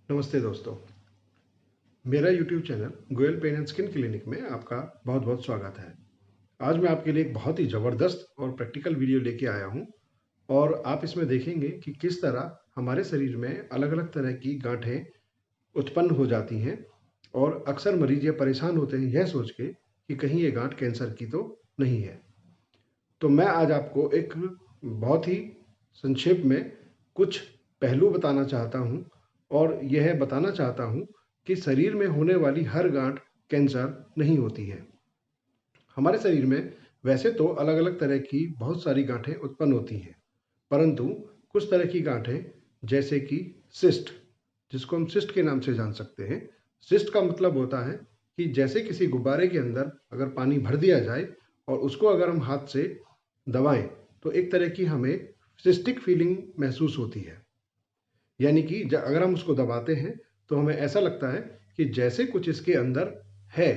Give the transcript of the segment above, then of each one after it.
नमस्ते दोस्तों, मेरा YouTube channel Goyal pain and skin clinic में आपका बहुत बहुत स्वागत है। आज मैं आपके लिए एक बहुत ही ज़बरदस्त और प्रैक्टिकल वीडियो लेके आया हूँ और आप इसमें देखेंगे कि किस तरह हमारे शरीर में अलग-अलग तरह की गांठें उत्पन्न हो जाती हैं और अक्सर मरीज ये परेशान होते हैं यह सोच के कि कहीं ये गांठ कैंसर की तो नहीं है। तो मैं आज आपको एक बहुत ही संक्षेप में कुछ पहलू बताना चाहता हूँ और यह बताना चाहता हूँ कि शरीर में होने वाली हर गांठ कैंसर नहीं होती है। हमारे शरीर में वैसे तो अलग-अलग तरह की बहुत सारी गांठें उत्पन्न होती हैं, परंतु कुछ तरह की गांठें जैसे कि सिस्ट, जिसको हम सिस्ट के नाम से जान सकते हैं। सिस्ट का मतलब होता है कि जैसे किसी गुब्बारे के अंदर अगर पानी भर दिया जाए और उसको अगर हम हाथ से दबाएं तो एक तरह की हमें सिस्टिक फीलिंग महसूस होती है। यानी कि अगर हम उसको दबाते हैं तो हमें ऐसा लगता है कि जैसे कुछ इसके अंदर है।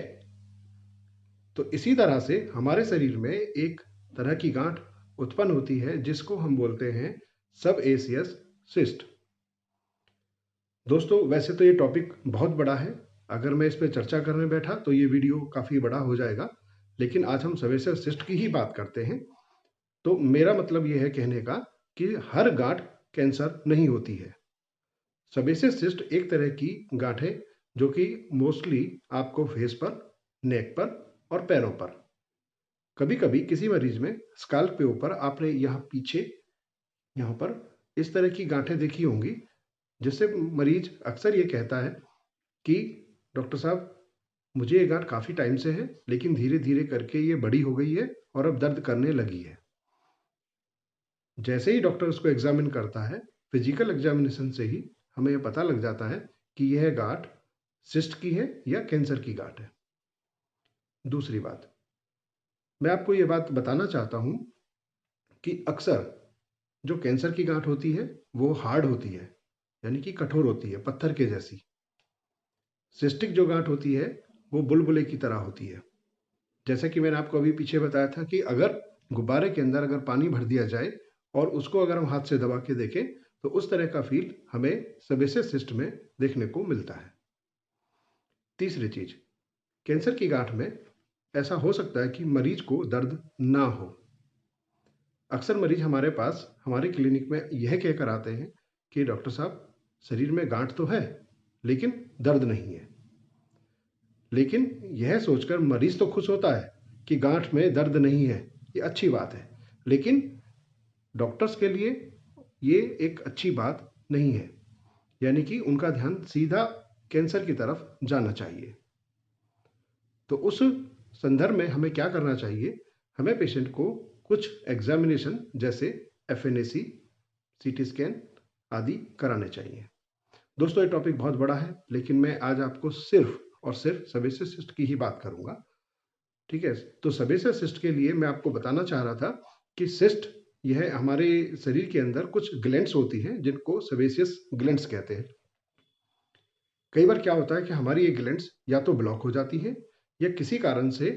तो इसी तरह से हमारे शरीर में एक तरह की गांठ उत्पन्न होती है जिसको हम बोलते हैं सब एसियस सिस्ट। दोस्तों, वैसे तो ये टॉपिक बहुत बड़ा है। अगर मैं इस पे चर्चा करने बैठा तो ये वीडियो काफ़ी बड़ा हो जाएगा, लेकिन आज हम सब एसियस सिस्ट की ही बात करते हैं। तो मेरा मतलब ये है कहने का कि हर गांठ कैंसर नहीं होती है। सेबेसियस सिस्ट एक तरह की गांठ है जो कि मोस्टली आपको फेस पर, नेक पर और पैरों पर, कभी कभी किसी मरीज में स्काल्प के ऊपर आपने यहाँ पीछे यहाँ पर इस तरह की गांठें देखी होंगी, जिससे मरीज अक्सर ये कहता है कि डॉक्टर साहब, मुझे ये गांठ काफ़ी टाइम से है लेकिन धीरे धीरे करके ये बड़ी हो गई है और अब दर्द करने लगी है। जैसे ही डॉक्टर उसको एग्जामिन करता है, फिजिकल एग्जामिनेशन से ही हमें यह पता लग जाता है कि यह गांठ सिस्ट की है या कैंसर की गांठ है। दूसरी बात, मैं आपको ये बात बताना चाहता हूँ कि अक्सर जो कैंसर की गांठ होती है वो हार्ड होती है, यानी कि कठोर होती है, पत्थर के जैसी। सिस्टिक जो गांठ होती है वो बुलबुले की तरह होती है। जैसा कि मैंने आपको अभी पीछे बताया था कि अगर गुब्बारे के अंदर अगर पानी भर दिया जाए और उसको अगर हम हाथ से दबा के देखें तो उस तरह का फील हमें सेबेसियस सिस्ट में देखने को मिलता है। तीसरी चीज, कैंसर की गांठ में ऐसा हो सकता है कि मरीज को दर्द ना हो। अक्सर मरीज हमारे पास हमारे क्लिनिक में यह कहकर आते हैं कि डॉक्टर साहब, शरीर में गांठ तो है लेकिन दर्द नहीं है। लेकिन यह सोचकर मरीज तो खुश होता है कि गांठ में दर्द नहीं है, ये अच्छी बात है, लेकिन डॉक्टर्स के लिए ये एक अच्छी बात नहीं है। यानी कि उनका ध्यान सीधा कैंसर की तरफ जाना चाहिए। तो उस संदर्भ में हमें क्या करना चाहिए? हमें पेशेंट को कुछ एग्जामिनेशन जैसे एफएनएसी, सीटी स्कैन आदि कराने चाहिए। दोस्तों, ये टॉपिक बहुत बड़ा है, लेकिन मैं आज आपको सिर्फ और सिर्फ सेबेसियस सिस्ट की ही बात करूंगा। ठीक है? तो सेबेसियस सिस्ट के लिए मैं आपको बताना चाह रहा था कि सिस्ट यह हमारे शरीर के अंदर कुछ ग्लैंड्स होती हैं जिनको सेबेसियस ग्लैंड्स कहते हैं। कई बार क्या होता है कि हमारी ये ग्लैंड्स या तो ब्लॉक हो जाती हैं या किसी कारण से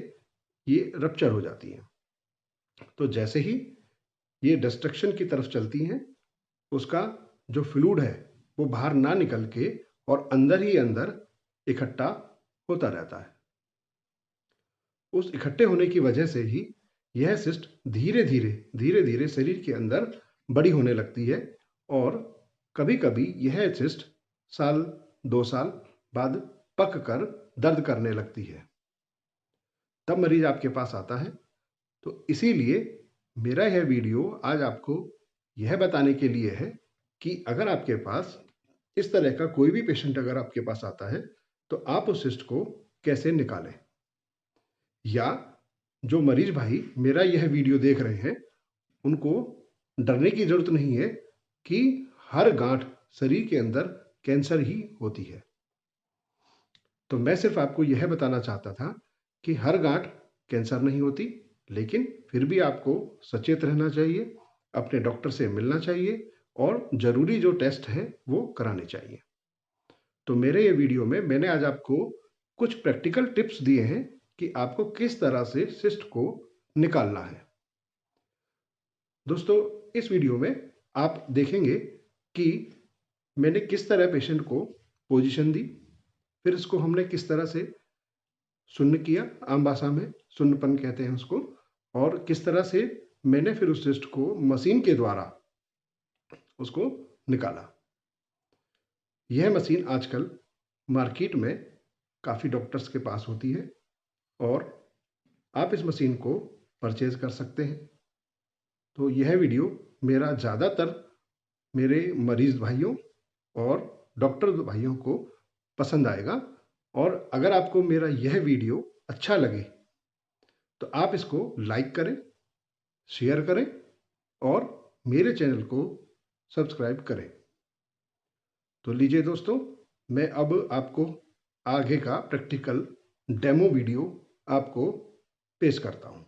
ये रप्चर हो जाती हैं। तो जैसे ही ये डिस्ट्रक्शन की तरफ चलती हैं, उसका जो फ्लूइड है वो बाहर ना निकल के और अंदर ही अंदर इकट्ठा होता रहता है। उस इकट्ठे होने की वजह से ही यह सिस्ट धीरे धीरे शरीर के अंदर बड़ी होने लगती है और कभी कभी यह सिस्ट साल 2 साल बाद पक कर दर्द करने लगती है। तब मरीज आपके पास आता है। तो इसीलिए मेरा यह वीडियो आज आपको यह बताने के लिए है कि अगर आपके पास इस तरह का कोई भी पेशेंट अगर आपके पास आता है तो आप उस सिस्ट को कैसे निकालें। या जो मरीज भाई मेरा यह वीडियो देख रहे हैं, उनको डरने की जरूरत नहीं है कि हर गांठ शरीर के अंदर कैंसर ही होती है। तो मैं सिर्फ आपको यह बताना चाहता था कि हर गांठ कैंसर नहीं होती, लेकिन फिर भी आपको सचेत रहना चाहिए, अपने डॉक्टर से मिलना चाहिए और जरूरी जो टेस्ट हैं वो कराने चाहिए। तो मेरे ये वीडियो में मैंने आज आपको कुछ प्रैक्टिकल टिप्स दिए हैं कि आपको किस तरह से सिस्ट को निकालना है। दोस्तों, इस वीडियो में आप देखेंगे कि मैंने किस तरह पेशेंट को पोजीशन दी, फिर इसको हमने किस तरह से शून्य किया, आम भाषा में शून्यपन कहते हैं उसको, और किस तरह से मैंने फिर उस सिस्ट को मशीन के द्वारा उसको निकाला। यह मशीन आजकल मार्केट में काफ़ी डॉक्टर्स के पास होती है और आप इस मशीन को परचेज कर सकते हैं। तो यह वीडियो मेरा ज़्यादातर मेरे मरीज भाइयों और डॉक्टर भाइयों को पसंद आएगा, और अगर आपको मेरा यह वीडियो अच्छा लगे तो आप इसको लाइक करें, शेयर करें और मेरे चैनल को सब्सक्राइब करें। तो लीजिए दोस्तों, मैं अब आपको आगे का प्रैक्टिकल डेमो वीडियो आपको पेश करता हूं।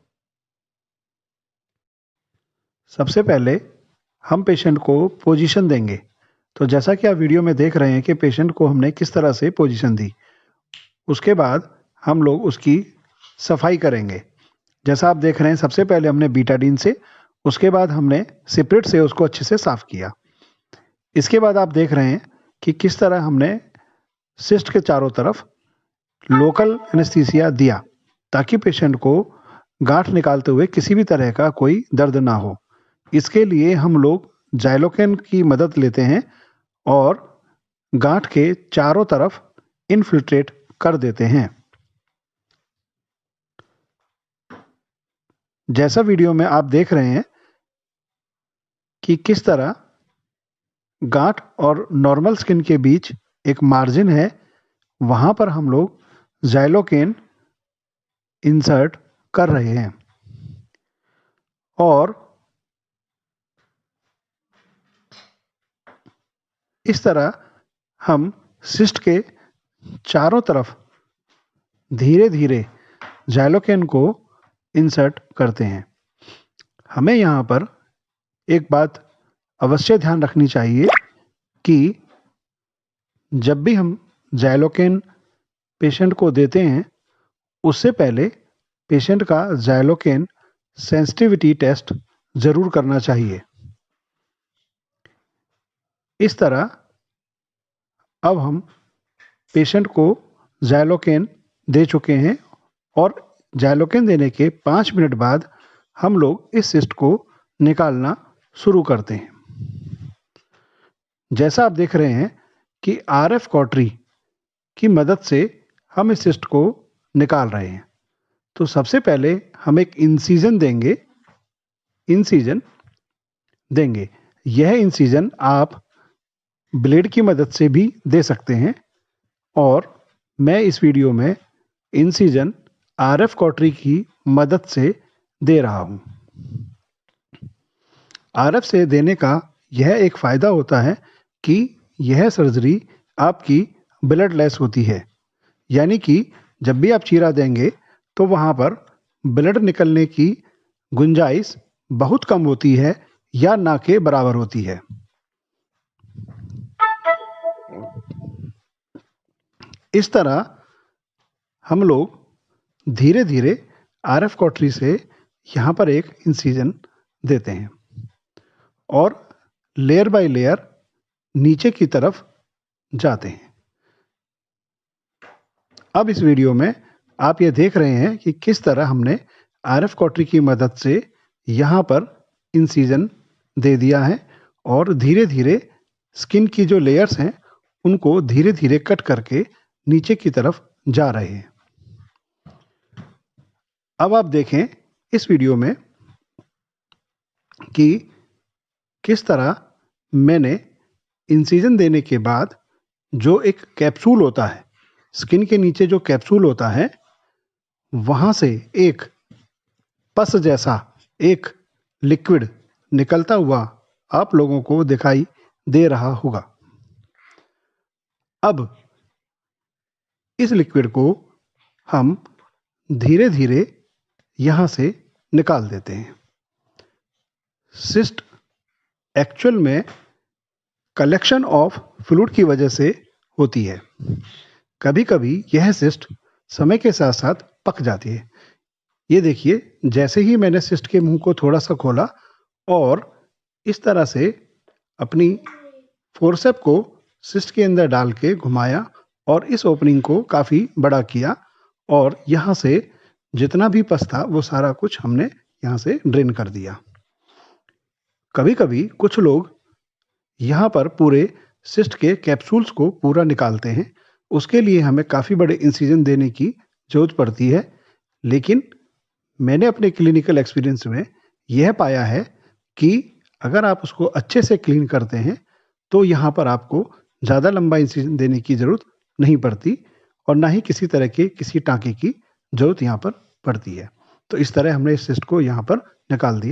सबसे पहले हम पेशेंट को पोजीशन देंगे। तो जैसा कि आप वीडियो में देख रहे हैं कि पेशेंट को हमने किस तरह से पोजीशन दी। उसके बाद हम लोग उसकी सफाई करेंगे। जैसा आप देख रहे हैं, सबसे पहले हमने बीटाडीन से, उसके बाद हमने सिप्रिट से उसको अच्छे से साफ किया। इसके बाद आप देख रहे हैं कि किस तरह हमने सिस्ट के चारों तरफ लोकल एनेस्थीसिया दिया, ताकि पेशेंट को गांठ निकालते हुए किसी भी तरह का कोई दर्द ना हो। इसके लिए हम लोग जाइलोकेन की मदद लेते हैं और गांठ के चारों तरफ इन्फिल्ट्रेट कर देते हैं। जैसा वीडियो में आप देख रहे हैं कि किस तरह गांठ और नॉर्मल स्किन के बीच एक मार्जिन है, वहां पर हम लोग जाइलोकेन इंसर्ट कर रहे हैं और इस तरह हम सिस्ट के चारों तरफ धीरे धीरे जाइलोकेन को इंसर्ट करते हैं। हमें यहाँ पर एक बात अवश्य ध्यान रखनी चाहिए कि जब भी हम जाइलोकेन पेशेंट को देते हैं, उससे पहले पेशेंट का जाइलोकेन सेंसिटिविटी टेस्ट जरूर करना चाहिए। इस तरह अब हम पेशेंट को जाइलोकेन दे चुके हैं और जाइलोकेन देने के 5 मिनट बाद हम लोग इस सिस्ट को निकालना शुरू करते हैं। जैसा आप देख रहे हैं कि आरएफ कॉटरी की मदद से हम इस सिस्ट को निकाल रहे हैं। तो सबसे पहले हम एक इंसिजन देंगे। यह इंसिजन आप ब्लेड की मदद से भी दे सकते हैं और मैं इस वीडियो में इंसिजन आरएफ कॉटरी की मदद से दे रहा हूं। आरएफ से देने का यह एक फायदा होता है कि यह सर्जरी आपकी ब्लडलेस होती है, यानी कि जब भी आप चीरा देंगे तो वहां पर ब्लड निकलने की गुंजाइश बहुत कम होती है या ना के बराबर होती है। इस तरह हम लोग धीरे धीरे आरएफ कॉटरी से यहाँ पर एक इंसिजन देते हैं और लेयर बाय लेयर नीचे की तरफ जाते हैं। अब इस वीडियो में आप ये देख रहे हैं कि किस तरह हमने आरएफ कॉटरी की मदद से यहाँ पर इंसिजन दे दिया है और धीरे धीरे स्किन की जो लेयर्स हैं उनको धीरे धीरे कट करके नीचे की तरफ जा रहे हैं। अब आप देखें इस वीडियो में कि किस तरह मैंने इंसिजन देने के बाद जो एक कैप्सूल होता है, स्किन के नीचे जो कैप्सूल होता है, वहां से एक पस जैसा एक लिक्विड निकलता हुआ आप लोगों को दिखाई दे रहा होगा। अब इस लिक्विड को हम धीरे धीरे यहां से निकाल देते हैं। सिस्ट एक्चुअल में कलेक्शन ऑफ फ्लूइड की वजह से होती है। कभी कभी यह सिस्ट समय के साथ साथ पक जाती है। ये देखिए, जैसे ही मैंने सिस्ट के मुंह को थोड़ा सा खोला और इस तरह से अपनी फोर्सेप को सिस्ट के अंदर डाल के घुमाया और इस ओपनिंग को काफ़ी बड़ा किया और यहाँ से जितना भी पस था वो सारा कुछ हमने यहाँ से ड्रेन कर दिया। कभी कभी कुछ लोग यहाँ पर पूरे सिस्ट के कैप्सूल्स को पूरा निकालते हैं। उसके लिए हमें काफ़ी बड़े इंसिजन देने की ज़रूरत पड़ती है, लेकिन मैंने अपने क्लिनिकल एक्सपीरियंस में यह पाया है कि अगर आप उसको अच्छे से क्लीन करते हैं तो यहाँ पर आपको ज़्यादा लंबा इंसिजन देने की ज़रूरत नहीं पड़ती और ना ही किसी तरह के किसी टाँके की ज़रूरत यहाँ पर पड़ती है। तो इस तरह हमने इस सिस्ट को यहाँ पर निकाल दिया।